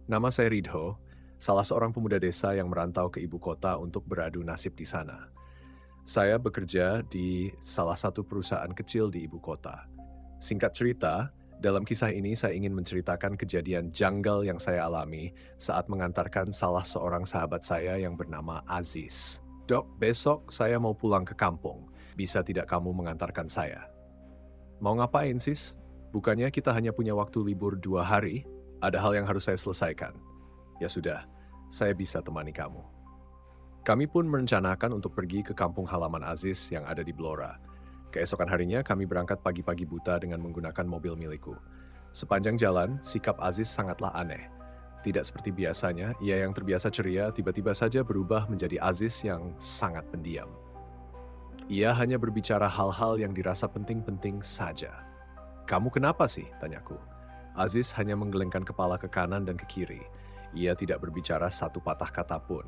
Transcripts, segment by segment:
Nama saya Ridho, salah seorang pemuda desa yang merantau ke ibu kota untuk beradu nasib di sana. Saya bekerja di salah satu perusahaan kecil di ibu kota. Singkat cerita, dalam kisah ini saya ingin menceritakan kejadian janggal yang saya alami saat mengantarkan salah seorang sahabat saya yang bernama Aziz. Dok, besok saya mau pulang ke kampung. Bisa tidak kamu mengantarkan saya? Mau ngapain, sis? Bukannya kita hanya punya waktu libur 2 hari? Ada hal yang harus saya selesaikan. Ya sudah, saya bisa temani kamu. Kami pun merencanakan untuk pergi ke kampung halaman Aziz yang ada di Blora. Keesokan harinya kami berangkat pagi-pagi buta dengan menggunakan mobil milikku. Sepanjang jalan, sikap Aziz sangatlah aneh. Tidak seperti biasanya, ia yang terbiasa ceria tiba-tiba saja berubah menjadi Aziz yang sangat pendiam. Ia hanya berbicara hal-hal yang dirasa penting-penting saja. "Kamu kenapa sih?" tanyaku. Aziz hanya menggelengkan kepala ke kanan dan ke kiri. Ia tidak berbicara satu patah kata pun.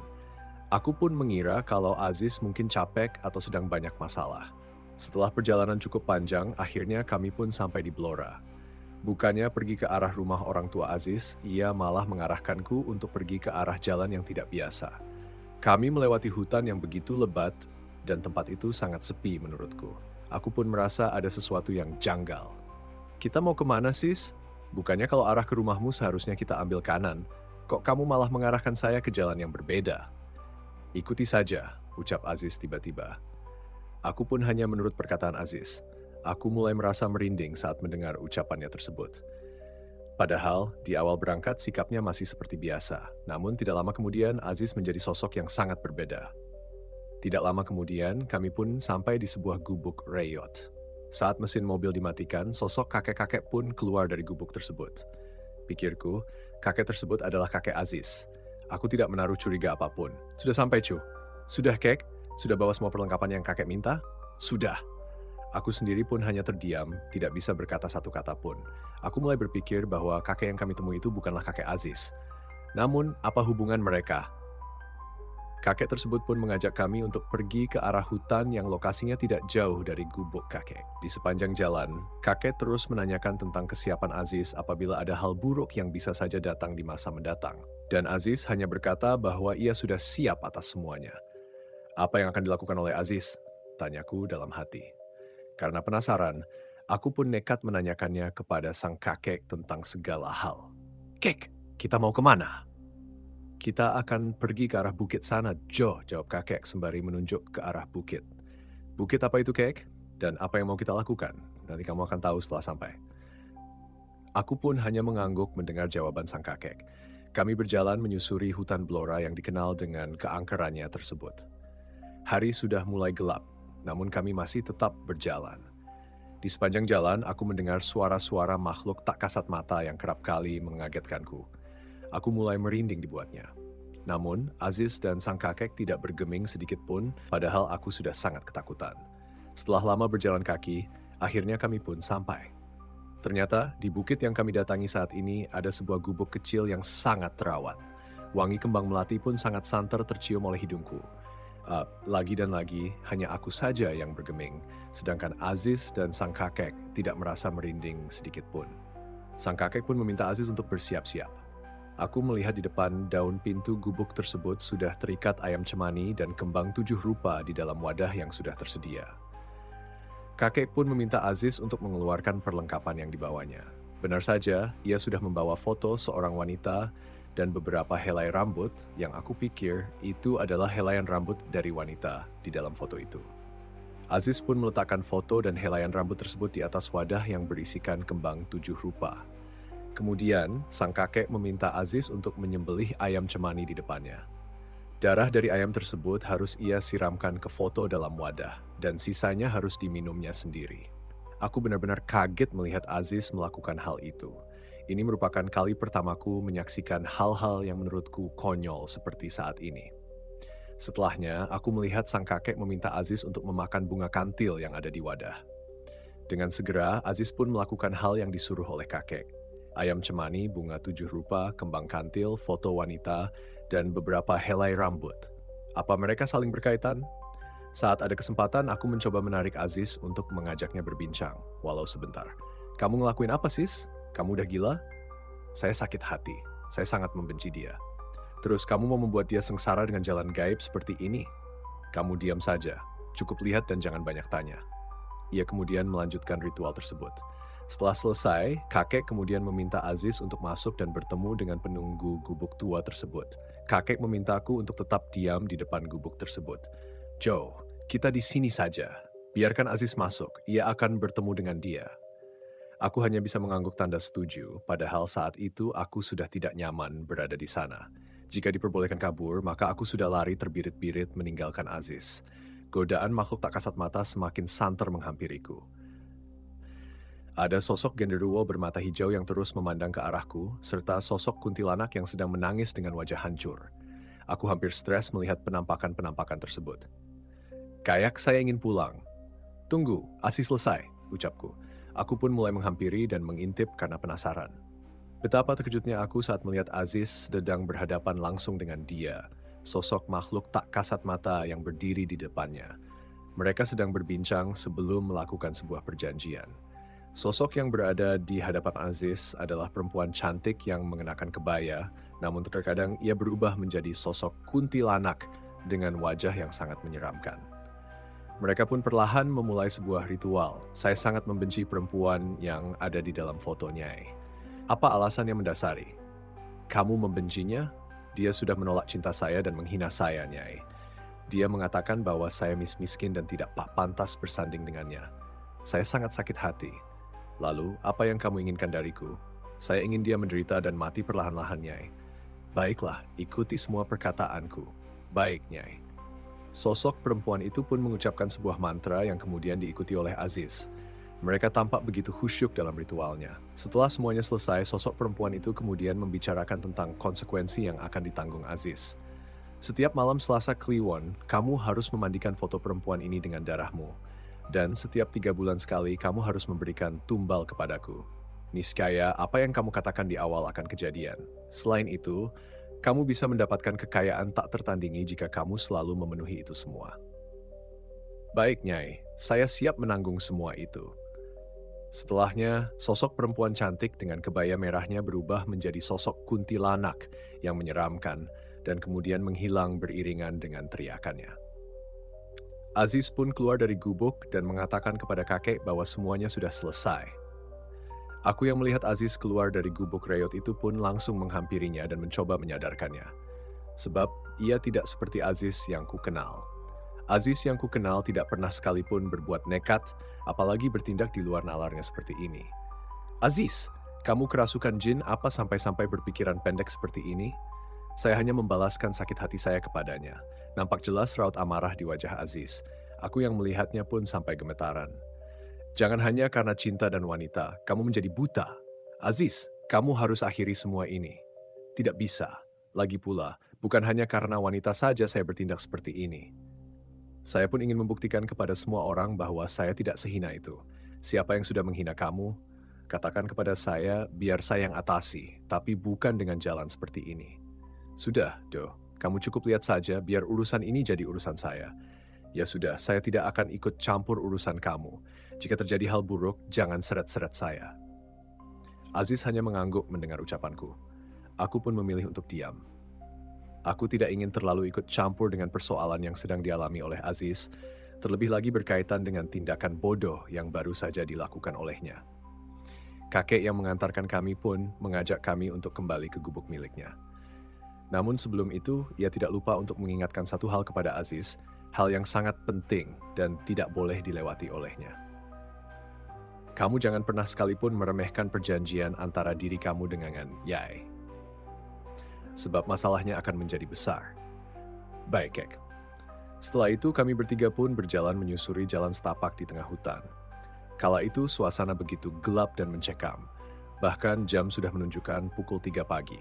Aku pun mengira kalau Aziz mungkin capek atau sedang banyak masalah. Setelah perjalanan cukup panjang, akhirnya kami pun sampai di Blora. Bukannya pergi ke arah rumah orang tua Aziz, ia malah mengarahkanku untuk pergi ke arah jalan yang tidak biasa. Kami melewati hutan yang begitu lebat, dan tempat itu sangat sepi menurutku. Aku pun merasa ada sesuatu yang janggal. "Kita mau kemana, sis? Bukannya kalau arah ke rumahmu seharusnya kita ambil kanan. Kok kamu malah mengarahkan saya ke jalan yang berbeda?" "Ikuti saja," ucap Aziz tiba-tiba. Aku pun hanya menurut perkataan Aziz. Aku mulai merasa merinding saat mendengar ucapannya tersebut. Padahal, di awal berangkat sikapnya masih seperti biasa. Namun tidak lama kemudian Aziz menjadi sosok yang sangat berbeda. Tidak lama kemudian, kami pun sampai di sebuah gubuk reyot. Saat mesin mobil dimatikan, sosok kakek-kakek pun keluar dari gubuk tersebut. Pikirku, kakek tersebut adalah kakek Aziz. Aku tidak menaruh curiga apapun. "Sudah sampai, cu?" "Sudah, kek. Sudah bawa semua perlengkapan yang kakek minta?" "Sudah." Aku sendiri pun hanya terdiam, tidak bisa berkata satu kata pun. Aku mulai berpikir bahwa kakek yang kami temui itu bukanlah kakek Aziz. Namun, apa hubungan mereka? Kakek tersebut pun mengajak kami untuk pergi ke arah hutan yang lokasinya tidak jauh dari gubuk kakek. Di sepanjang jalan, kakek terus menanyakan tentang kesiapan Aziz apabila ada hal buruk yang bisa saja datang di masa mendatang. Dan Aziz hanya berkata bahwa ia sudah siap atas semuanya. "Apa yang akan dilakukan oleh Aziz?" tanyaku dalam hati. Karena penasaran, aku pun nekat menanyakannya kepada sang kakek tentang segala hal. "Kek, kita mau kemana?" "Kita akan pergi ke arah bukit sana, Jo," jawab kakek sembari menunjuk ke arah bukit. "Bukit apa itu, kek? Dan apa yang mau kita lakukan? Nanti kamu akan tahu setelah sampai." Aku pun hanya mengangguk mendengar jawaban sang kakek. Kami berjalan menyusuri hutan Blora yang dikenal dengan keangkerannya tersebut. Hari sudah mulai gelap, namun kami masih tetap berjalan. Di sepanjang jalan, aku mendengar suara-suara makhluk tak kasat mata yang kerap kali mengagetkanku. Aku mulai merinding dibuatnya. Namun, Aziz dan sang kakek tidak bergeming sedikit pun, padahal aku sudah sangat ketakutan. Setelah lama berjalan kaki, akhirnya kami pun sampai. Ternyata, di bukit yang kami datangi saat ini ada sebuah gubuk kecil yang sangat terawat. Wangi kembang melati pun sangat santer tercium oleh hidungku. Lagi dan lagi, hanya aku saja yang bergeming, sedangkan Aziz dan sang kakek tidak merasa merinding sedikit pun. Sang kakek pun meminta Aziz untuk bersiap-siap. Aku melihat di depan daun pintu gubuk tersebut sudah terikat ayam cemani dan kembang 7 rupa di dalam wadah yang sudah tersedia. Kakek pun meminta Aziz untuk mengeluarkan perlengkapan yang dibawanya. Benar saja, ia sudah membawa foto seorang wanita dan beberapa helai rambut yang aku pikir itu adalah helaian rambut dari wanita di dalam foto itu. Aziz pun meletakkan foto dan helaian rambut tersebut di atas wadah yang berisikan kembang 7 rupa. Kemudian, sang kakek meminta Aziz untuk menyembelih ayam cemani di depannya. Darah dari ayam tersebut harus ia siramkan ke foto dalam wadah, dan sisanya harus diminumnya sendiri. Aku benar-benar kaget melihat Aziz melakukan hal itu. Ini merupakan kali pertamaku menyaksikan hal-hal yang menurutku konyol seperti saat ini. Setelahnya, aku melihat sang kakek meminta Aziz untuk memakan bunga kantil yang ada di wadah. Dengan segera, Aziz pun melakukan hal yang disuruh oleh kakek. Ayam cemani, bunga 7 rupa, kembang kantil, foto wanita, dan beberapa helai rambut. Apa mereka saling berkaitan? Saat ada kesempatan, aku mencoba menarik Aziz untuk mengajaknya berbincang, walau sebentar. "Kamu ngelakuin apa, sis? Kamu udah gila?" Saya sakit hati. Saya sangat membenci dia. Terus kamu mau membuat dia sengsara dengan jalan gaib seperti ini? Kamu diam saja. Cukup lihat dan jangan banyak tanya. Ia kemudian melanjutkan ritual tersebut. Setelah selesai, kakek kemudian meminta Aziz untuk masuk dan bertemu dengan penunggu gubuk tua tersebut. Kakek memintaku untuk tetap diam di depan gubuk tersebut. Joe, kita di sini saja. Biarkan Aziz masuk, ia akan bertemu dengan dia. Aku hanya bisa mengangguk tanda setuju, padahal saat itu aku sudah tidak nyaman berada di sana. Jika diperbolehkan kabur, maka aku sudah lari terbirit-birit meninggalkan Aziz. Godaan makhluk tak kasat mata semakin santer menghampiriku. Ada sosok genderuwo bermata hijau yang terus memandang ke arahku, serta sosok kuntilanak yang sedang menangis dengan wajah hancur. Aku hampir stres melihat penampakan-penampakan tersebut. Kayak saya ingin pulang. Tunggu, ASI selesai, ucapku. Aku pun mulai menghampiri dan mengintip karena penasaran. Betapa terkejutnya aku saat melihat Aziz sedang berhadapan langsung dengan dia, sosok makhluk tak kasat mata yang berdiri di depannya. Mereka sedang berbincang sebelum melakukan sebuah perjanjian. Sosok yang berada di hadapan Aziz adalah perempuan cantik yang mengenakan kebaya, namun terkadang ia berubah menjadi sosok kuntilanak dengan wajah yang sangat menyeramkan. Mereka pun perlahan memulai sebuah ritual. Saya sangat membenci perempuan yang ada di dalam foto Nyai. Apa alasan yang mendasari? Kamu membencinya? Dia sudah menolak cinta saya dan menghina saya, Nyai. Dia mengatakan bahwa saya miskin dan tidak pantas bersanding dengannya. Saya sangat sakit hati. Lalu, apa yang kamu inginkan dariku? Saya ingin dia menderita dan mati perlahan-lahan, Nyai. Baiklah, ikuti semua perkataanku. Baik, Nyai. Sosok perempuan itu pun mengucapkan sebuah mantra yang kemudian diikuti oleh Aziz. Mereka tampak begitu khusyuk dalam ritualnya. Setelah semuanya selesai, sosok perempuan itu kemudian membicarakan tentang konsekuensi yang akan ditanggung Aziz. Setiap malam Selasa Kliwon, kamu harus memandikan foto perempuan ini dengan darahmu. Dan setiap 3 bulan sekali kamu harus memberikan tumbal kepadaku. Niscaya apa yang kamu katakan di awal akan kejadian. Selain itu, kamu bisa mendapatkan kekayaan tak tertandingi jika kamu selalu memenuhi itu semua. Baik, Nyai, saya siap menanggung semua itu. Setelahnya, sosok perempuan cantik dengan kebaya merahnya berubah menjadi sosok kuntilanak yang menyeramkan dan kemudian menghilang beriringan dengan teriakannya. Aziz pun keluar dari gubuk dan mengatakan kepada kakek bahwa semuanya sudah selesai. Aku yang melihat Aziz keluar dari gubuk reot itu pun langsung menghampirinya dan mencoba menyadarkannya. Sebab ia tidak seperti Aziz yang kukenal. Aziz yang kukenal tidak pernah sekalipun berbuat nekat, apalagi bertindak di luar nalarnya seperti ini. Aziz, kamu kerasukan jin apa sampai-sampai berpikiran pendek seperti ini? Saya hanya membalaskan sakit hati saya kepadanya. Nampak jelas raut amarah di wajah Aziz. Aku yang melihatnya pun sampai gemetaran. Jangan hanya karena cinta dan wanita, kamu menjadi buta. Aziz, kamu harus akhiri semua ini. Tidak bisa. Lagi pula, bukan hanya karena wanita saja saya bertindak seperti ini. Saya pun ingin membuktikan kepada semua orang bahwa saya tidak sehina itu. Siapa yang sudah menghina kamu, katakan kepada saya biar saya yang atasi, tapi bukan dengan jalan seperti ini. Sudah, Do. Kamu cukup lihat saja biar urusan ini jadi urusan saya. Ya sudah, saya tidak akan ikut campur urusan kamu. Jika terjadi hal buruk, jangan seret-seret saya. Aziz hanya mengangguk mendengar ucapanku. Aku pun memilih untuk diam. Aku tidak ingin terlalu ikut campur dengan persoalan yang sedang dialami oleh Aziz, terlebih lagi berkaitan dengan tindakan bodoh yang baru saja dilakukan olehnya. Kakek yang mengantarkan kami pun mengajak kami untuk kembali ke gubuk miliknya. Namun sebelum itu, ia tidak lupa untuk mengingatkan satu hal kepada Aziz, hal yang sangat penting dan tidak boleh dilewati olehnya. Kamu jangan pernah sekalipun meremehkan perjanjian antara diri kamu dengan Yai. Sebab masalahnya akan menjadi besar. Baik, Kek. Setelah itu kami bertiga pun berjalan menyusuri jalan setapak di tengah hutan. Kala itu suasana begitu gelap dan mencekam. Bahkan jam sudah menunjukkan pukul 3 pagi.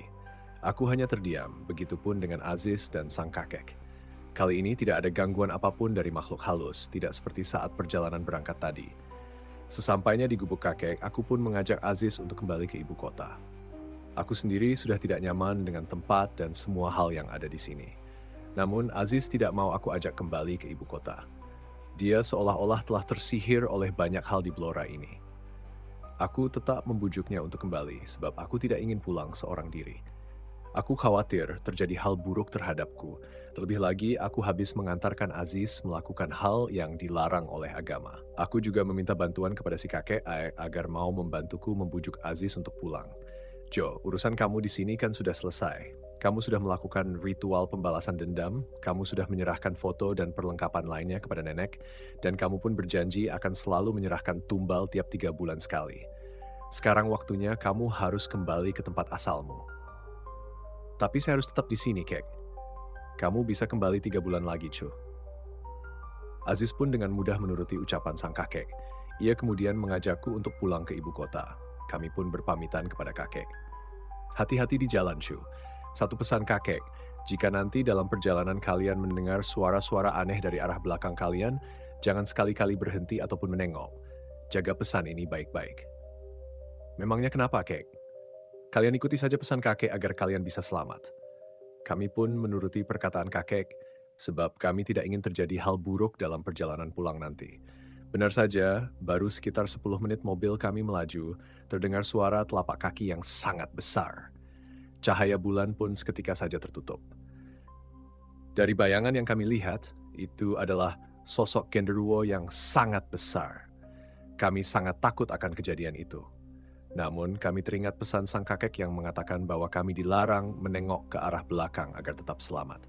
Aku hanya terdiam, begitupun dengan Aziz dan sang kakek. Kali ini tidak ada gangguan apapun dari makhluk halus, tidak seperti saat perjalanan berangkat tadi. Sesampainya di gubuk kakek, aku pun mengajak Aziz untuk kembali ke ibu kota. Aku sendiri sudah tidak nyaman dengan tempat dan semua hal yang ada di sini. Namun Aziz tidak mau aku ajak kembali ke ibu kota. Dia seolah-olah telah tersihir oleh banyak hal di Blora ini. Aku tetap membujuknya untuk kembali, sebab aku tidak ingin pulang seorang diri. Aku khawatir terjadi hal buruk terhadapku. Terlebih lagi, aku habis mengantarkan Aziz melakukan hal yang dilarang oleh agama. Aku juga meminta bantuan kepada si kakek agar mau membantuku membujuk Aziz untuk pulang. Joe, urusan kamu di sini kan sudah selesai. Kamu sudah melakukan ritual pembalasan dendam, kamu sudah menyerahkan foto dan perlengkapan lainnya kepada nenek, dan kamu pun berjanji akan selalu menyerahkan tumbal tiap 3 bulan sekali. Sekarang waktunya kamu harus kembali ke tempat asalmu. Tapi saya harus tetap di sini, Kek. Kamu bisa kembali 3 bulan lagi, Cu. Aziz pun dengan mudah menuruti ucapan sang kakek. Ia kemudian mengajakku untuk pulang ke ibu kota. Kami pun berpamitan kepada kakek. Hati-hati di jalan, Cu. Satu pesan kakek, jika nanti dalam perjalanan kalian mendengar suara-suara aneh dari arah belakang kalian, jangan sekali-kali berhenti ataupun menengok. Jaga pesan ini baik-baik. Memangnya kenapa, Kek? Kalian ikuti saja pesan kakek agar kalian bisa selamat. Kami pun menuruti perkataan kakek, sebab kami tidak ingin terjadi hal buruk dalam perjalanan pulang nanti. Benar saja, baru sekitar 10 menit mobil kami melaju, terdengar suara telapak kaki yang sangat besar. Cahaya bulan pun seketika saja tertutup. Dari bayangan yang kami lihat, itu adalah sosok genderuwo yang sangat besar. Kami sangat takut akan kejadian itu. Namun, kami teringat pesan sang kakek yang mengatakan bahwa kami dilarang menengok ke arah belakang agar tetap selamat.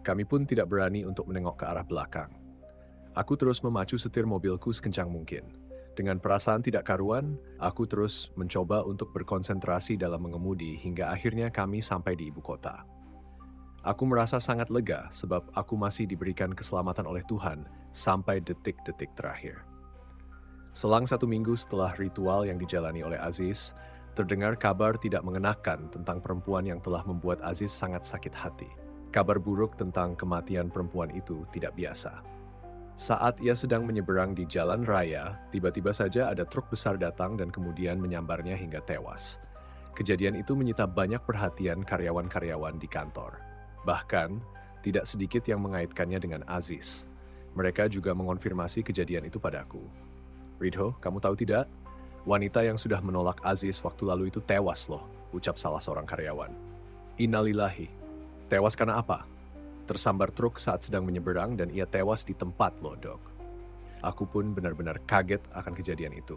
Kami pun tidak berani untuk menengok ke arah belakang. Aku terus memacu setir mobilku sekencang mungkin. Dengan perasaan tidak karuan, aku terus mencoba untuk berkonsentrasi dalam mengemudi hingga akhirnya kami sampai di ibu kota. Aku merasa sangat lega sebab aku masih diberikan keselamatan oleh Tuhan sampai detik-detik terakhir. Selang 1 minggu setelah ritual yang dijalani oleh Aziz, terdengar kabar tidak mengenakan tentang perempuan yang telah membuat Aziz sangat sakit hati. Kabar buruk tentang kematian perempuan itu tidak biasa. Saat ia sedang menyeberang di jalan raya, tiba-tiba saja ada truk besar datang dan kemudian menyambarnya hingga tewas. Kejadian itu menyita banyak perhatian karyawan-karyawan di kantor. Bahkan, tidak sedikit yang mengaitkannya dengan Aziz. Mereka juga mengonfirmasi kejadian itu padaku. Ridho, kamu tahu tidak? Wanita yang sudah menolak Aziz waktu lalu itu tewas loh, ucap salah seorang karyawan. Innalillahi. Tewas karena apa? Tersambar truk saat sedang menyeberang dan ia tewas di tempat loh, Dok. Aku pun benar-benar kaget akan kejadian itu.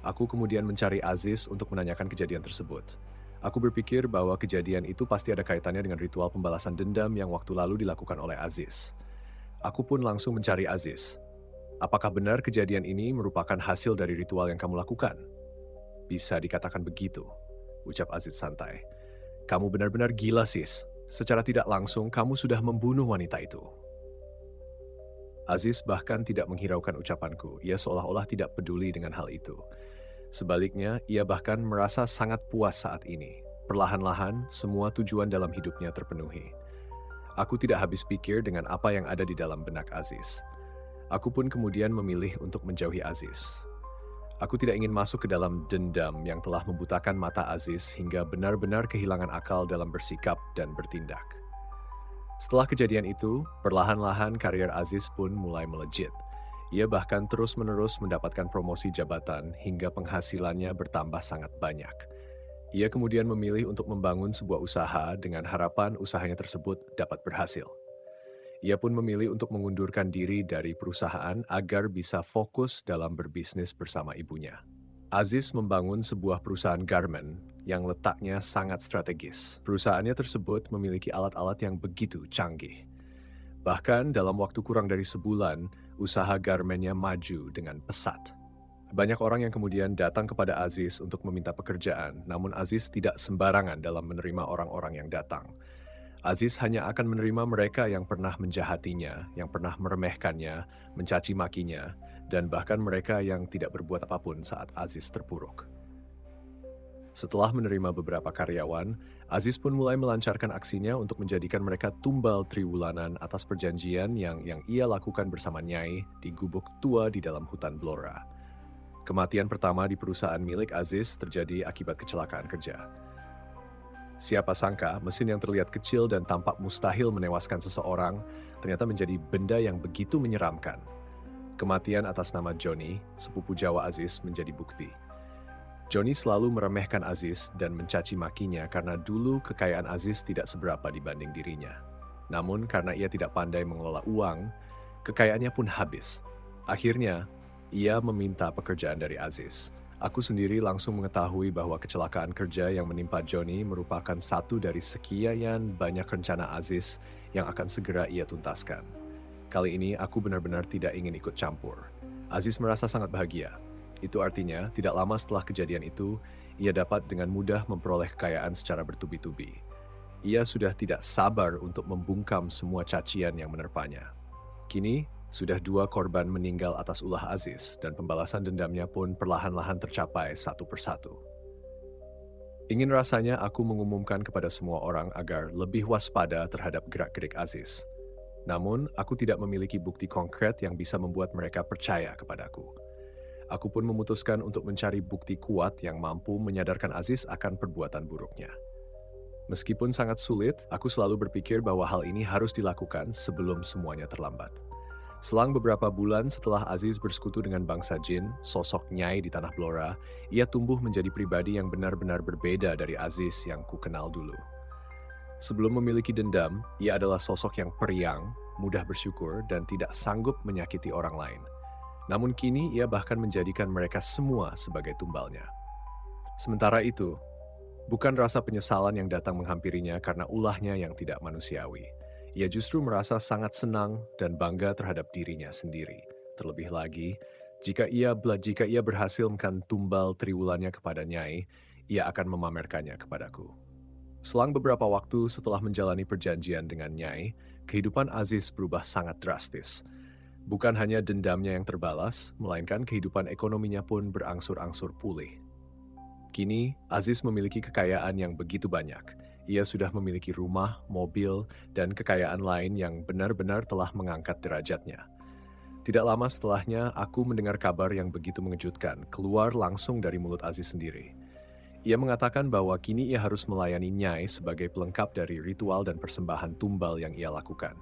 Aku kemudian mencari Aziz untuk menanyakan kejadian tersebut. Aku berpikir bahwa kejadian itu pasti ada kaitannya dengan ritual pembalasan dendam yang waktu lalu dilakukan oleh Aziz. Aku pun langsung mencari Aziz. Apakah benar kejadian ini merupakan hasil dari ritual yang kamu lakukan? Bisa dikatakan begitu, ucap Aziz santai. Kamu benar-benar gila, sis. Secara tidak langsung, kamu sudah membunuh wanita itu. Aziz bahkan tidak menghiraukan ucapanku. Ia seolah-olah tidak peduli dengan hal itu. Sebaliknya, ia bahkan merasa sangat puas saat ini. Perlahan-lahan, semua tujuan dalam hidupnya terpenuhi. Aku tidak habis pikir dengan apa yang ada di dalam benak Aziz. Aku pun kemudian memilih untuk menjauhi Aziz. Aku tidak ingin masuk ke dalam dendam yang telah membutakan mata Aziz hingga benar-benar kehilangan akal dalam bersikap dan bertindak. Setelah kejadian itu, perlahan-lahan karier Aziz pun mulai melejit. Ia bahkan terus-menerus mendapatkan promosi jabatan hingga penghasilannya bertambah sangat banyak. Ia kemudian memilih untuk membangun sebuah usaha dengan harapan usahanya tersebut dapat berhasil. Ia pun memilih untuk mengundurkan diri dari perusahaan agar bisa fokus dalam berbisnis bersama ibunya. Aziz membangun sebuah perusahaan garment yang letaknya sangat strategis. Perusahaannya tersebut memiliki alat-alat yang begitu canggih. Bahkan dalam waktu kurang dari sebulan, usaha garmentnya maju dengan pesat. Banyak orang yang kemudian datang kepada Aziz untuk meminta pekerjaan, namun Aziz tidak sembarangan dalam menerima orang-orang yang datang. Aziz hanya akan menerima mereka yang pernah menjahatinya, yang pernah meremehkannya, mencaci makinya, dan bahkan mereka yang tidak berbuat apapun saat Aziz terpuruk. Setelah menerima beberapa karyawan, Aziz pun mulai melancarkan aksinya untuk menjadikan mereka tumbal triwulanan atas perjanjian yang ia lakukan bersama Nyai di gubuk tua di dalam hutan Blora. Kematian pertama di perusahaan milik Aziz terjadi akibat kecelakaan kerja. Siapa sangka mesin yang terlihat kecil dan tampak mustahil menewaskan seseorang ternyata menjadi benda yang begitu menyeramkan. Kematian atas nama Johnny, sepupu Jawa Aziz, menjadi bukti. Johnny selalu meremehkan Aziz dan mencaci makinya karena dulu kekayaan Aziz tidak seberapa dibanding dirinya. Namun karena ia tidak pandai mengelola uang, kekayaannya pun habis. Akhirnya, ia meminta pekerjaan dari Aziz. Aku sendiri langsung mengetahui bahwa kecelakaan kerja yang menimpa Johnny merupakan satu dari sekian banyak rencana Aziz yang akan segera ia tuntaskan. Kali ini aku benar-benar tidak ingin ikut campur. Aziz merasa sangat bahagia. Itu artinya, tidak lama setelah kejadian itu, ia dapat dengan mudah memperoleh kekayaan secara bertubi-tubi. Ia sudah tidak sabar untuk membungkam semua cacian yang menerpanya. Kini, sudah 2 korban meninggal atas ulah Aziz dan pembalasan dendamnya pun perlahan-lahan tercapai satu persatu. Ingin rasanya aku mengumumkan kepada semua orang agar lebih waspada terhadap gerak-gerik Aziz. Namun, aku tidak memiliki bukti konkret yang bisa membuat mereka percaya kepadaku. Aku pun memutuskan untuk mencari bukti kuat yang mampu menyadarkan Aziz akan perbuatan buruknya. Meskipun sangat sulit, aku selalu berpikir bahwa hal ini harus dilakukan sebelum semuanya terlambat. Selang beberapa bulan setelah Aziz bersekutu dengan bangsa jin, sosok Nyai di Tanah Blora, ia tumbuh menjadi pribadi yang benar-benar berbeda dari Aziz yang kukenal dulu. Sebelum memiliki dendam, ia adalah sosok yang periang, mudah bersyukur, dan tidak sanggup menyakiti orang lain. Namun kini ia bahkan menjadikan mereka semua sebagai tumbalnya. Sementara itu, bukan rasa penyesalan yang datang menghampirinya karena ulahnya yang tidak manusiawi. Ia justru merasa sangat senang dan bangga terhadap dirinya sendiri. Terlebih lagi, jika ia berhasil menekan tumbal triwulannya kepada Nyai, ia akan memamerkannya kepadaku. Selang beberapa waktu setelah menjalani perjanjian dengan Nyai, kehidupan Aziz berubah sangat drastis. Bukan hanya dendamnya yang terbalas, melainkan kehidupan ekonominya pun berangsur-angsur pulih. Kini, Aziz memiliki kekayaan yang begitu banyak. Ia sudah memiliki rumah, mobil, dan kekayaan lain yang benar-benar telah mengangkat derajatnya. Tidak lama setelahnya, aku mendengar kabar yang begitu mengejutkan, keluar langsung dari mulut Aziz sendiri. Ia mengatakan bahwa kini ia harus melayani Nyai sebagai pelengkap dari ritual dan persembahan tumbal yang ia lakukan.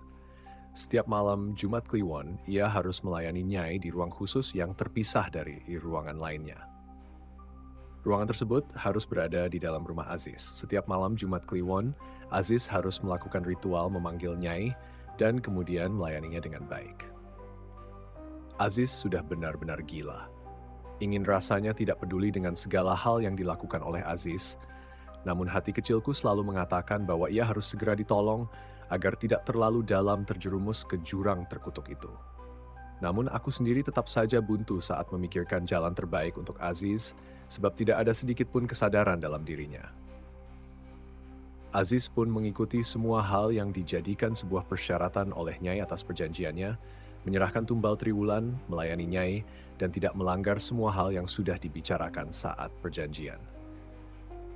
Setiap malam Jumat Kliwon, ia harus melayani Nyai di ruang khusus yang terpisah dari ruangan lainnya. Ruangan tersebut harus berada di dalam rumah Aziz. Setiap malam Jumat Kliwon, Aziz harus melakukan ritual memanggil Nyai dan kemudian melayaninya dengan baik. Aziz sudah benar-benar gila. Ingin rasanya tidak peduli dengan segala hal yang dilakukan oleh Aziz, namun hati kecilku selalu mengatakan bahwa ia harus segera ditolong agar tidak terlalu dalam terjerumus ke jurang terkutuk itu. Namun aku sendiri tetap saja buntu saat memikirkan jalan terbaik untuk Aziz, sebab tidak ada sedikit pun kesadaran dalam dirinya. Aziz pun mengikuti semua hal yang dijadikan sebuah persyaratan oleh Nyai atas perjanjiannya, menyerahkan tumbal triwulan, melayani Nyai, dan tidak melanggar semua hal yang sudah dibicarakan saat perjanjian.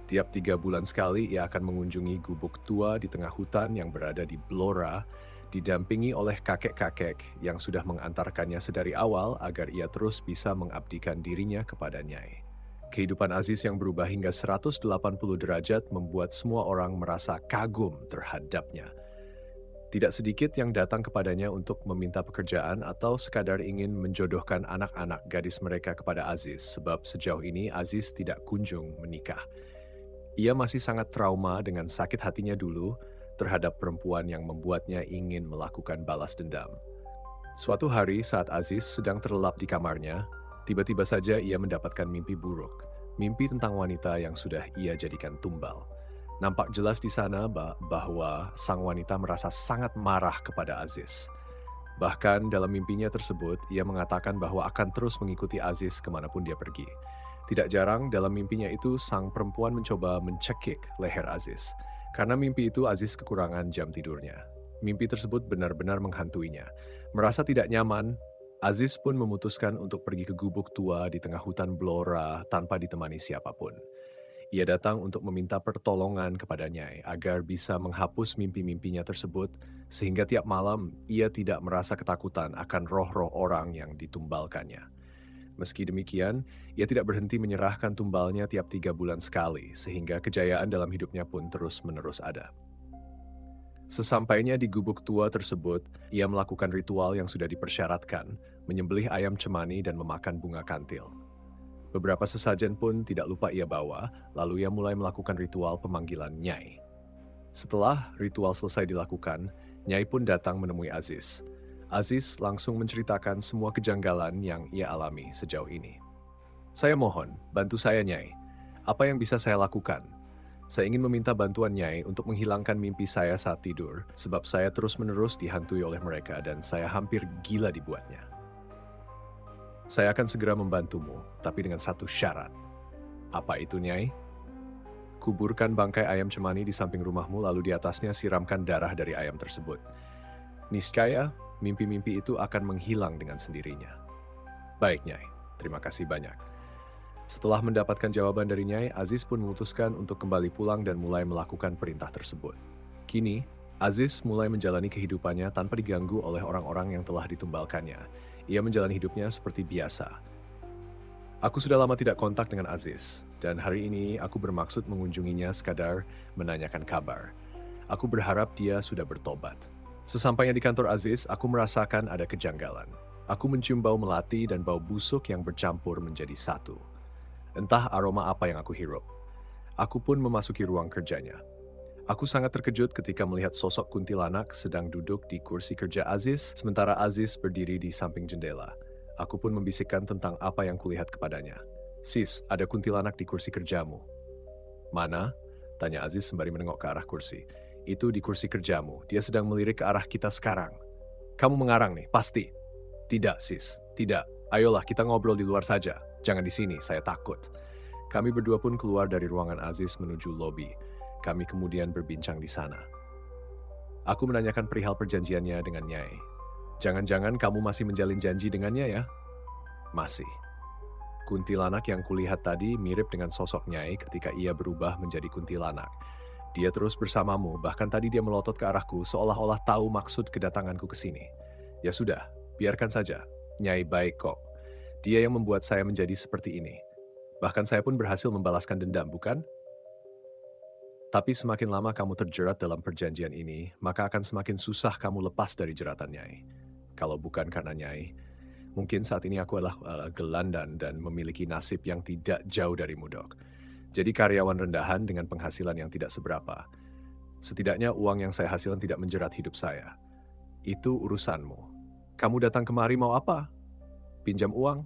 Tiap 3 bulan sekali ia akan mengunjungi gubuk tua di tengah hutan yang berada di Blora, didampingi oleh kakek-kakek yang sudah mengantarkannya sedari awal agar ia terus bisa mengabdikan dirinya kepada Nyai. Kehidupan Aziz yang berubah hingga 180 derajat membuat semua orang merasa kagum terhadapnya. Tidak sedikit yang datang kepadanya untuk meminta pekerjaan atau sekadar ingin menjodohkan anak-anak gadis mereka kepada Aziz, sebab sejauh ini Aziz tidak kunjung menikah. Ia masih sangat trauma dengan sakit hatinya dulu terhadap perempuan yang membuatnya ingin melakukan balas dendam. Suatu hari saat Aziz sedang terlelap di kamarnya, tiba-tiba saja ia mendapatkan mimpi buruk. Mimpi tentang wanita yang sudah ia jadikan tumbal. Nampak jelas di sana bahwa sang wanita merasa sangat marah kepada Aziz. Bahkan dalam mimpinya tersebut, ia mengatakan bahwa akan terus mengikuti Aziz kemanapun dia pergi. Tidak jarang dalam mimpinya itu sang perempuan mencoba mencekik leher Aziz. Karena mimpi itu Aziz kekurangan jam tidurnya. Mimpi tersebut benar-benar menghantuinya. Merasa tidak nyaman, Aziz pun memutuskan untuk pergi ke gubuk tua di tengah hutan Blora tanpa ditemani siapapun. Ia datang untuk meminta pertolongan kepada Nyai agar bisa menghapus mimpi-mimpinya tersebut sehingga tiap malam ia tidak merasa ketakutan akan roh-roh orang yang ditumbalkannya. Meski demikian, ia tidak berhenti menyerahkan tumbalnya tiap 3 bulan sekali, sehingga kejayaan dalam hidupnya pun terus-menerus ada. Sesampainya di gubuk tua tersebut, ia melakukan ritual yang sudah dipersyaratkan, menyembelih ayam cemani dan memakan bunga kantil. Beberapa sesajen pun tidak lupa ia bawa, lalu ia mulai melakukan ritual pemanggilan Nyai. Setelah ritual selesai dilakukan, Nyai pun datang menemui Aziz. Aziz langsung menceritakan semua kejanggalan yang ia alami sejauh ini. Saya mohon, bantu saya Nyai. Apa yang bisa saya lakukan? Saya ingin meminta bantuan Nyai untuk menghilangkan mimpi saya saat tidur, sebab saya terus-menerus dihantui oleh mereka dan saya hampir gila dibuatnya. Saya akan segera membantumu, tapi dengan satu syarat. Apa itu, Nyai? Kuburkan bangkai ayam cemani di samping rumahmu, lalu di atasnya siramkan darah dari ayam tersebut. Niscaya, mimpi-mimpi itu akan menghilang dengan sendirinya. Baik, Nyai. Terima kasih banyak. Setelah mendapatkan jawaban dari Nyai, Aziz pun memutuskan untuk kembali pulang dan mulai melakukan perintah tersebut. Kini, Aziz mulai menjalani kehidupannya tanpa diganggu oleh orang-orang yang telah ditumbalkannya. Ia menjalani hidupnya seperti biasa. Aku sudah lama tidak kontak dengan Aziz, dan hari ini aku bermaksud mengunjunginya sekadar menanyakan kabar. Aku berharap dia sudah bertobat. Sesampainya di kantor Aziz, aku merasakan ada kejanggalan. Aku mencium bau melati dan bau busuk yang bercampur menjadi satu. Entah aroma apa yang aku hirup. Aku pun memasuki ruang kerjanya. Aku sangat terkejut ketika melihat sosok kuntilanak sedang duduk di kursi kerja Aziz, sementara Aziz berdiri di samping jendela. Aku pun membisikkan tentang apa yang kulihat kepadanya. Sis, ada kuntilanak di kursi kerjamu. Mana? Tanya Aziz sembari menengok ke arah kursi. Itu di kursi kerjamu, dia sedang melirik ke arah kita sekarang. Kamu mengarang nih, pasti. Tidak, sis, tidak. Ayolah kita ngobrol di luar saja. Jangan di sini, saya takut. Kami berdua pun keluar dari ruangan Aziz menuju lobi. Kami kemudian berbincang di sana. Aku menanyakan perihal perjanjiannya dengan Nyai. Jangan-jangan kamu masih menjalin janji dengannya ya? Masih. Kuntilanak yang kulihat tadi mirip dengan sosok Nyai ketika ia berubah menjadi kuntilanak. Dia terus bersamamu, bahkan tadi dia melotot ke arahku seolah-olah tahu maksud kedatanganku ke sini. Ya sudah, biarkan saja. Nyai baik kok. Dia yang membuat saya menjadi seperti ini. Bahkan saya pun berhasil membalaskan dendam, bukan? Tapi semakin lama kamu terjerat dalam perjanjian ini, maka akan semakin susah kamu lepas dari jeratan Nyai. Kalau bukan karena Nyai, mungkin saat ini aku adalah gelandan dan memiliki nasib yang tidak jauh dari Mudok. Jadi karyawan rendahan dengan penghasilan yang tidak seberapa. Setidaknya uang yang saya hasilkan tidak menjerat hidup saya. Itu urusanmu. Kamu datang kemari mau apa? Pinjam uang?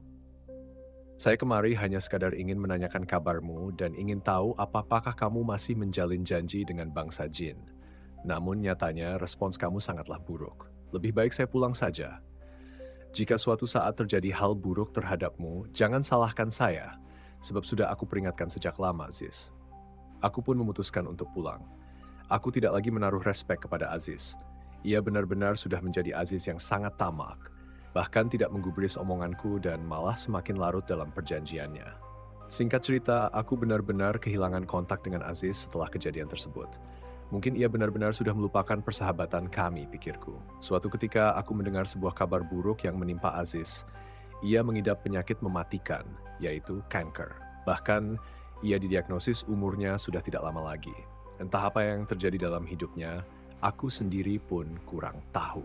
Saya kemari hanya sekadar ingin menanyakan kabarmu dan ingin tahu apakah kamu masih menjalin janji dengan bangsa jin. Namun nyatanya respons kamu sangatlah buruk. Lebih baik saya pulang saja. Jika suatu saat terjadi hal buruk terhadapmu, jangan salahkan saya, sebab sudah aku peringatkan sejak lama, Aziz. Aku pun memutuskan untuk pulang. Aku tidak lagi menaruh respek kepada Aziz. Ia benar-benar sudah menjadi Aziz yang sangat tamak. Bahkan tidak menggubris omonganku dan malah semakin larut dalam perjanjiannya. Singkat cerita, aku benar-benar kehilangan kontak dengan Aziz setelah kejadian tersebut. Mungkin ia benar-benar sudah melupakan persahabatan kami, pikirku. Suatu ketika aku mendengar sebuah kabar buruk yang menimpa Aziz. Ia mengidap penyakit mematikan, yaitu kanker. Bahkan, ia didiagnosis umurnya sudah tidak lama lagi. Entah apa yang terjadi dalam hidupnya, aku sendiri pun kurang tahu.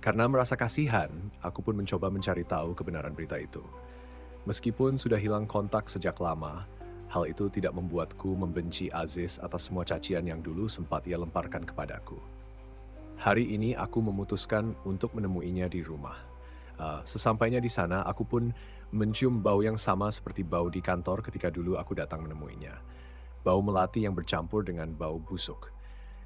Karena merasa kasihan, aku pun mencoba mencari tahu kebenaran berita itu. Meskipun sudah hilang kontak sejak lama, hal itu tidak membuatku membenci Aziz atas semua cacian yang dulu sempat ia lemparkan kepadaku. Hari ini aku memutuskan untuk menemuinya di rumah. Sesampainya di sana, aku pun mencium bau yang sama seperti bau di kantor ketika dulu aku datang menemuinya. Bau melati yang bercampur dengan bau busuk.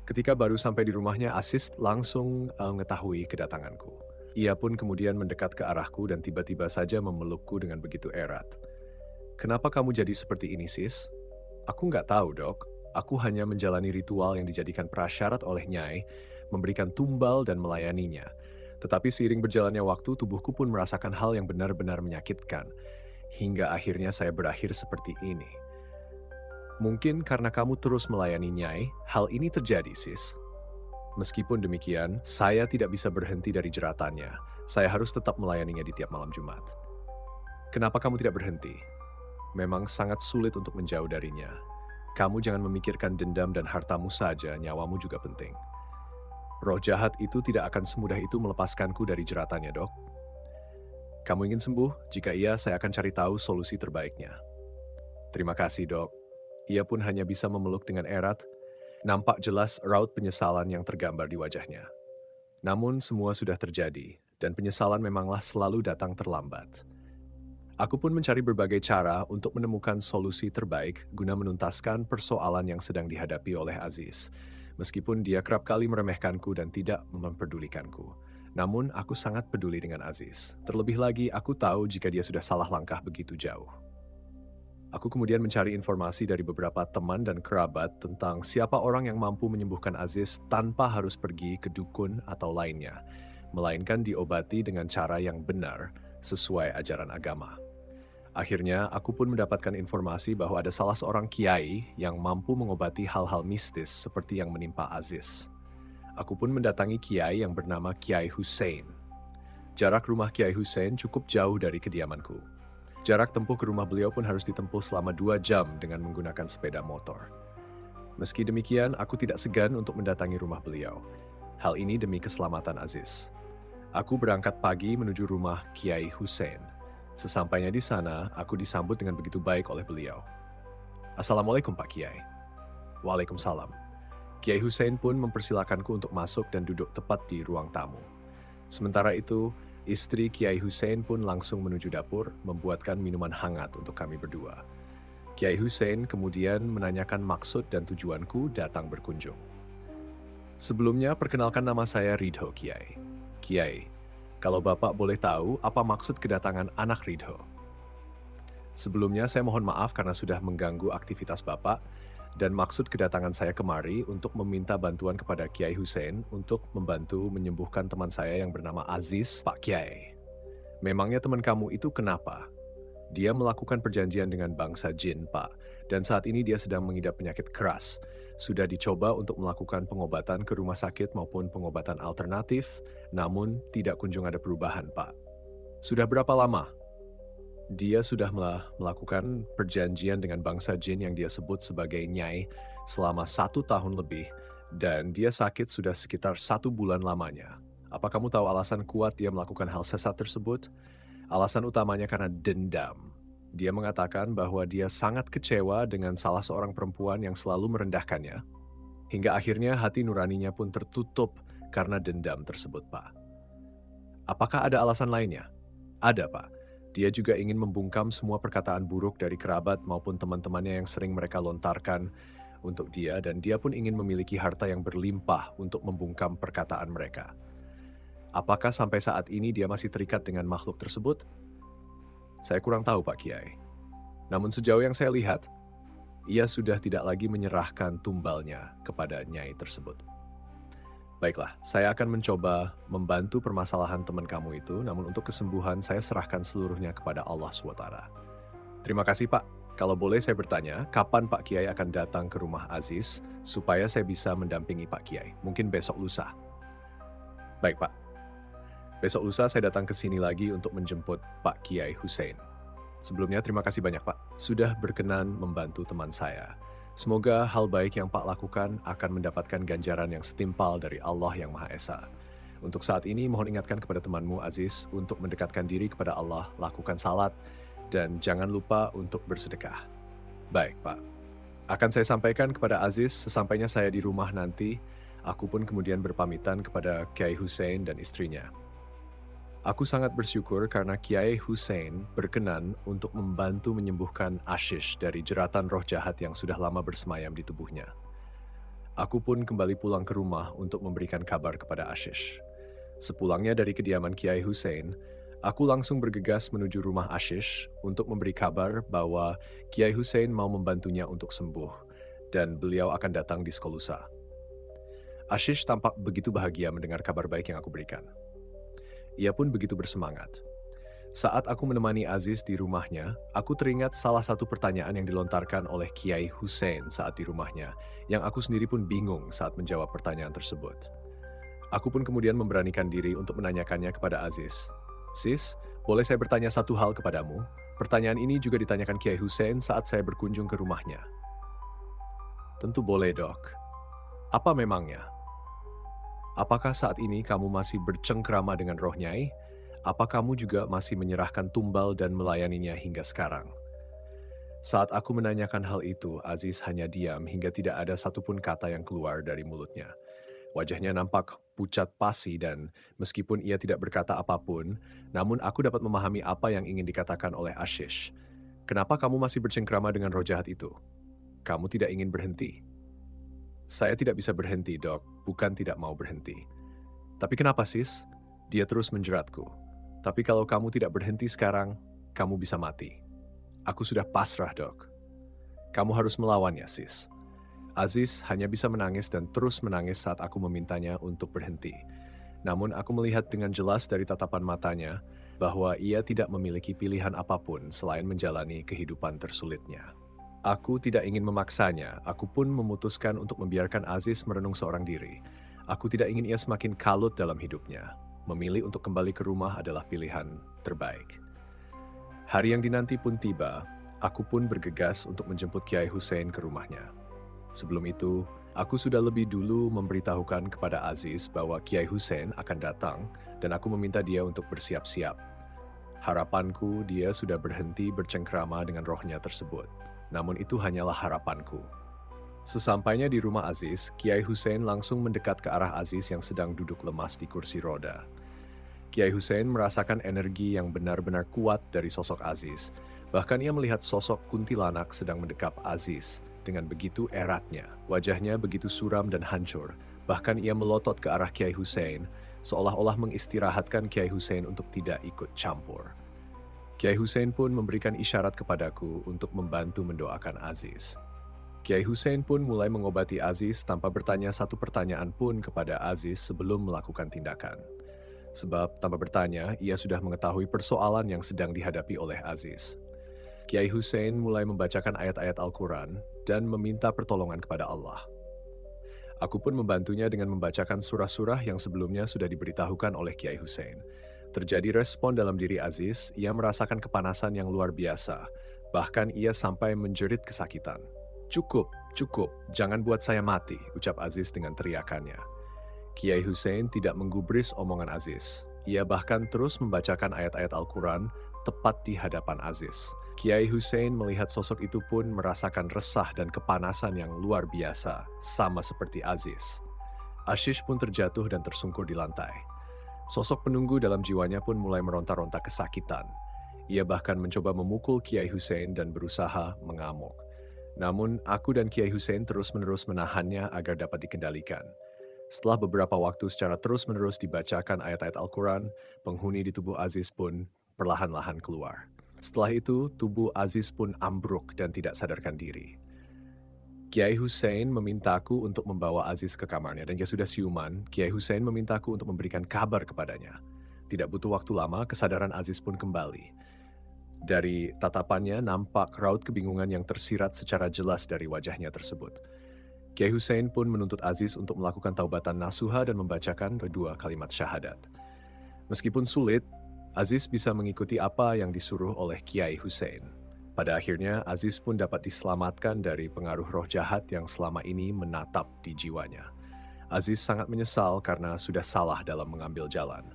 Ketika baru sampai di rumahnya, Aziz langsung mengetahui kedatanganku. Ia pun kemudian mendekat ke arahku dan tiba-tiba saja memelukku dengan begitu erat. Kenapa kamu jadi seperti ini, sis? Aku nggak tahu, dok. Aku hanya menjalani ritual yang dijadikan prasyarat oleh Nyai, memberikan tumbal dan melayaninya. Tetapi seiring berjalannya waktu, tubuhku pun merasakan hal yang benar-benar menyakitkan. Hingga akhirnya saya berakhir seperti ini. Mungkin karena kamu terus melayani Nyai, hal ini terjadi, sis. Meskipun demikian, saya tidak bisa berhenti dari jeratannya. Saya harus tetap melayaninya di tiap malam Jumat. Kenapa kamu tidak berhenti? Memang sangat sulit untuk menjauh darinya. Kamu jangan memikirkan dendam dan hartamu saja, nyawamu juga penting. Roh jahat itu tidak akan semudah itu melepaskanku dari jeratannya, dok. Kamu ingin sembuh? Jika iya, saya akan cari tahu solusi terbaiknya. Terima kasih, Dok. Ia pun hanya bisa memeluk dengan erat. Nampak jelas raut penyesalan yang tergambar di wajahnya. Namun semua sudah terjadi, dan penyesalan memanglah selalu datang terlambat. Aku pun mencari berbagai cara untuk menemukan solusi terbaik guna menuntaskan persoalan yang sedang dihadapi oleh Aziz. Meskipun dia kerap kali meremehkanku dan tidak memperdulikanku. Namun aku sangat peduli dengan Aziz. Terlebih lagi, aku tahu jika dia sudah salah langkah begitu jauh. Aku kemudian mencari informasi dari beberapa teman dan kerabat tentang siapa orang yang mampu menyembuhkan Aziz tanpa harus pergi ke dukun atau lainnya, melainkan diobati dengan cara yang benar sesuai ajaran agama. Akhirnya, aku pun mendapatkan informasi bahwa ada salah seorang kiai yang mampu mengobati hal-hal mistis seperti yang menimpa Aziz. Aku pun mendatangi kiai yang bernama Kiai Hussein. Jarak rumah Kiai Hussein cukup jauh dari kediamanku. Jarak tempuh ke rumah beliau pun harus ditempuh selama 2 jam dengan menggunakan sepeda motor. Meski demikian, aku tidak segan untuk mendatangi rumah beliau. Hal ini demi keselamatan Aziz. Aku berangkat pagi menuju rumah Kiai Hussein. Sesampainya di sana, aku disambut dengan begitu baik oleh beliau. Assalamualaikum Pak Kiai. Waalaikumsalam. Kiai Hussein pun mempersilakanku untuk masuk dan duduk tepat di ruang tamu. Sementara itu, istri Kiai Hussein pun langsung menuju dapur membuatkan minuman hangat untuk kami berdua. Kiai Hussein kemudian menanyakan maksud dan tujuanku datang berkunjung. Sebelumnya, perkenalkan nama saya Ridho Kiai. Kiai, kalau Bapak boleh tahu apa maksud kedatangan anak Ridho? Sebelumnya, saya mohon maaf karena sudah mengganggu aktivitas Bapak, dan maksud kedatangan saya kemari untuk meminta bantuan kepada Kiai Hussein untuk membantu menyembuhkan teman saya yang bernama Aziz, Pak Kiai. Memangnya teman kamu itu kenapa? Dia melakukan perjanjian dengan bangsa jin, Pak, dan saat ini dia sedang mengidap penyakit keras. Sudah dicoba untuk melakukan pengobatan ke rumah sakit maupun pengobatan alternatif, namun tidak kunjung ada perubahan, Pak. Sudah berapa lama? Dia sudah melakukan perjanjian dengan bangsa jin yang dia sebut sebagai Nyai selama 1 tahun lebih, dan dia sakit sudah sekitar 1 bulan lamanya. Apa kamu tahu alasan kuat dia melakukan hal sesat tersebut? Alasan utamanya karena dendam. Dia mengatakan bahwa dia sangat kecewa dengan salah seorang perempuan yang selalu merendahkannya, hingga akhirnya hati nuraninya pun tertutup karena dendam tersebut, Pak. Apakah ada alasan lainnya? Ada, Pak. Dia juga ingin membungkam semua perkataan buruk dari kerabat maupun teman-temannya yang sering mereka lontarkan untuk dia, dan dia pun ingin memiliki harta yang berlimpah untuk membungkam perkataan mereka. Apakah sampai saat ini dia masih terikat dengan makhluk tersebut? Saya kurang tahu, Pak Kiai. Namun sejauh yang saya lihat, ia sudah tidak lagi menyerahkan tumbalnya kepada Nyai tersebut. Baiklah, saya akan mencoba membantu permasalahan teman kamu itu, namun untuk kesembuhan saya serahkan seluruhnya kepada Allah SWT. Terima kasih, Pak. Kalau boleh saya bertanya, kapan Pak Kiai akan datang ke rumah Aziz supaya saya bisa mendampingi Pak Kiai? Mungkin besok lusa. Baik, Pak. Besok lusa saya datang ke sini lagi untuk menjemput Pak Kiai Hussein. Sebelumnya terima kasih banyak, Pak, sudah berkenan membantu teman saya. Semoga hal baik yang Pak lakukan akan mendapatkan ganjaran yang setimpal dari Allah yang Maha Esa. Untuk saat ini mohon ingatkan kepada temanmu Aziz untuk mendekatkan diri kepada Allah, lakukan salat, dan jangan lupa untuk bersedekah. Baik, Pak. Akan saya sampaikan kepada Aziz sesampainya saya di rumah nanti. Aku pun kemudian berpamitan kepada Kiai Hussein dan istrinya. Aku sangat bersyukur karena Kiai Hussein berkenan untuk membantu menyembuhkan Ashish dari jeratan roh jahat yang sudah lama bersemayam di tubuhnya. Aku pun kembali pulang ke rumah untuk memberikan kabar kepada Ashish. Sepulangnya dari kediaman Kiai Hussein, aku langsung bergegas menuju rumah Ashish untuk memberi kabar bahwa Kiai Hussein mau membantunya untuk sembuh, dan beliau akan datang di Skolusa. Ashish tampak begitu bahagia mendengar kabar baik yang aku berikan. Ia pun begitu bersemangat. Saat aku menemani Aziz di rumahnya, aku teringat salah satu pertanyaan yang dilontarkan oleh Kiai Hussein saat di rumahnya, yang aku sendiri pun bingung saat menjawab pertanyaan tersebut. Aku pun kemudian memberanikan diri untuk menanyakannya kepada Aziz. Sis, boleh saya bertanya satu hal kepadamu? Pertanyaan ini juga ditanyakan Kiai Hussein saat saya berkunjung ke rumahnya. Tentu boleh, Dok. Apa memangnya? Apakah saat ini kamu masih bercengkrama dengan roh Nyai? Apa kamu juga masih menyerahkan tumbal dan melayaninya hingga sekarang? Saat aku menanyakan hal itu, Aziz hanya diam hingga tidak ada satupun kata yang keluar dari mulutnya. Wajahnya nampak pucat pasi dan meskipun ia tidak berkata apapun, namun aku dapat memahami apa yang ingin dikatakan oleh Ashish. Kenapa kamu masih bercengkrama dengan roh jahat itu? Kamu tidak ingin berhenti? Saya tidak bisa berhenti, Dok. Bukan tidak mau berhenti. Tapi kenapa, sis? Dia terus menjeratku. Tapi kalau kamu tidak berhenti sekarang, kamu bisa mati. Aku sudah pasrah, Dok. Kamu harus melawannya, sis. Aziz hanya bisa menangis dan terus menangis saat aku memintanya untuk berhenti. Namun aku melihat dengan jelas dari tatapan matanya bahwa ia tidak memiliki pilihan apapun selain menjalani kehidupan tersulitnya. Aku tidak ingin memaksanya, aku pun memutuskan untuk membiarkan Aziz merenung seorang diri. Aku tidak ingin ia semakin kalut dalam hidupnya. Memilih untuk kembali ke rumah adalah pilihan terbaik. Hari yang dinanti pun tiba, aku pun bergegas untuk menjemput Kiai Hussein ke rumahnya. Sebelum itu, aku sudah lebih dulu memberitahukan kepada Aziz bahwa Kiai Hussein akan datang dan aku meminta dia untuk bersiap-siap. Harapanku dia sudah berhenti bercengkrama dengan rohnya tersebut. Namun itu hanyalah harapanku. Sesampainya di rumah Aziz, Kiai Hussein langsung mendekat ke arah Aziz yang sedang duduk lemas di kursi roda. Kiai Hussein merasakan energi yang benar-benar kuat dari sosok Aziz. Bahkan ia melihat sosok kuntilanak sedang mendekap Aziz dengan begitu eratnya. Wajahnya begitu suram dan hancur. Bahkan ia melotot ke arah Kiai Hussein, seolah-olah mengistirahatkan Kiai Hussein untuk tidak ikut campur. Kiai Hussein pun memberikan isyarat kepadaku untuk membantu mendoakan Aziz. Kiai Hussein pun mulai mengobati Aziz tanpa bertanya satu pertanyaan pun kepada Aziz sebelum melakukan tindakan. Sebab tanpa bertanya, ia sudah mengetahui persoalan yang sedang dihadapi oleh Aziz. Kiai Hussein mulai membacakan ayat-ayat Al-Quran dan meminta pertolongan kepada Allah. Aku pun membantunya dengan membacakan surah-surah yang sebelumnya sudah diberitahukan oleh Kiai Hussein. Terjadi respon dalam diri Aziz, ia merasakan kepanasan yang luar biasa. Bahkan ia sampai menjerit kesakitan. Cukup, cukup, jangan buat saya mati, ucap Aziz dengan teriakannya. Kiai Hussein tidak menggubris omongan Aziz. Ia bahkan terus membacakan ayat-ayat Al-Quran tepat di hadapan Aziz. Kiai Hussein melihat sosok itu pun merasakan resah dan kepanasan yang luar biasa, sama seperti Aziz. Ashish pun terjatuh dan tersungkur di lantai. Sosok penunggu dalam jiwanya pun mulai meronta-ronta kesakitan. Ia bahkan mencoba memukul Kiai Hussein dan berusaha mengamuk. Namun aku dan Kiai Hussein terus-menerus menahannya agar dapat dikendalikan. Setelah beberapa waktu secara terus-menerus dibacakan ayat-ayat Al-Quran, penghuni di tubuh Aziz pun perlahan-lahan keluar. Setelah itu, tubuh Aziz pun ambruk dan tidak sadarkan diri. Kiai Hussein memintaku untuk membawa Aziz ke kamarnya dan dia sudah siuman. Kiai Hussein memintaku untuk memberikan kabar kepadanya. Tidak butuh waktu lama, kesadaran Aziz pun kembali. Dari tatapannya nampak raut kebingungan yang tersirat secara jelas dari wajahnya tersebut. Kiai Hussein pun menuntut Aziz untuk melakukan taubatan nasuha dan membacakan kedua kalimat syahadat. Meskipun sulit, Aziz bisa mengikuti apa yang disuruh oleh Kiai Hussein. Pada akhirnya, Aziz pun dapat diselamatkan dari pengaruh roh jahat yang selama ini menatap di jiwanya. Aziz sangat menyesal karena sudah salah dalam mengambil jalan.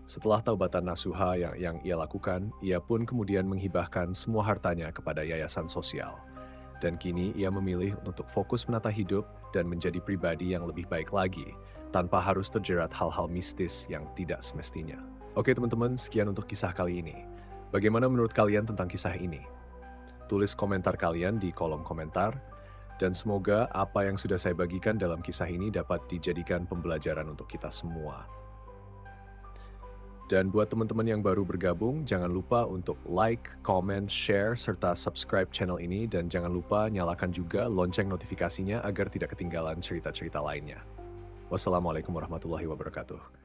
Setelah taubatan nasuha yang ia lakukan, ia pun kemudian menghibahkan semua hartanya kepada yayasan sosial. Dan kini ia memilih untuk fokus menata hidup dan menjadi pribadi yang lebih baik lagi, tanpa harus terjerat hal-hal mistis yang tidak semestinya. Oke teman-teman, sekian untuk kisah kali ini. Bagaimana menurut kalian tentang kisah ini? Tulis komentar kalian di kolom komentar, dan semoga apa yang sudah saya bagikan dalam kisah ini dapat dijadikan pembelajaran untuk kita semua. Dan buat teman-teman yang baru bergabung, jangan lupa untuk like, comment, share, serta subscribe channel ini. Dan jangan lupa nyalakan juga lonceng notifikasinya agar tidak ketinggalan cerita-cerita lainnya. Wassalamualaikum warahmatullahi wabarakatuh.